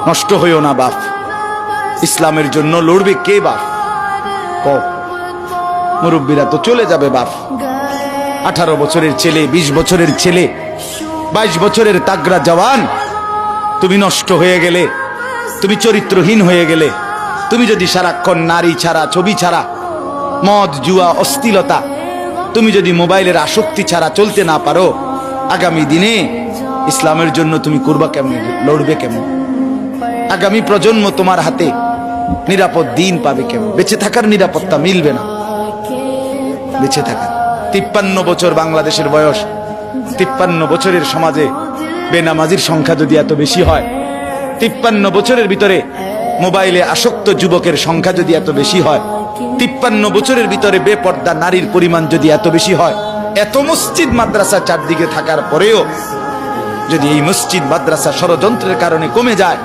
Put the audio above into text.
নষ্ট হইও না বাপ। ইসলামের জন্য লড়বে কে বাপ? কও। মুরব্বীরা তো চলে যাবে বাপ। 18 বছরের ছেলে, 20 বছরের ছেলে, 22 বছরের তাগড়া জওয়ান, তুমি নষ্ট হয়ে গেলে, তুমি চরিত্রহীন হয়ে গেলে, তুমি যদি সারাক্ষণ নারী ছাড়া, ছবি ছাড়া, মদ জুয়া অশ্লীলতা, তুমি যদি মোবাইলের আসক্তি ছাড়া চলতে না পারো, আগামী দিনে ইসলামের জন্য তুমি করবা কেমন, লড়বে কেমন? আগামী প্রজন্ম তোমার হাতে নিরাপদ দিন পাবে কেমন? বেঁচে থাকার নিরাপত্তা মিলবে না। বেঁচে থাকা 53 বছর বাংলাদেশের বয়স, 53 বছরের সমাজে বেনামাজির সংখ্যা যদি এত বেশি হয়, 53 বছরের ভিতরে মোবাইলে আসক্ত যুবকের সংখ্যা যদি এত বেশি হয়, 53 বছরের ভিতরে বেপর্দা নারীর পরিমাণ যদি এত বেশি হয়, এত মসজিদ মাদ্রাসা চারদিকে থাকার পরেও যদি এই মসজিদ মাদ্রাসা ষড়যন্ত্রের কারণে কমে যায়,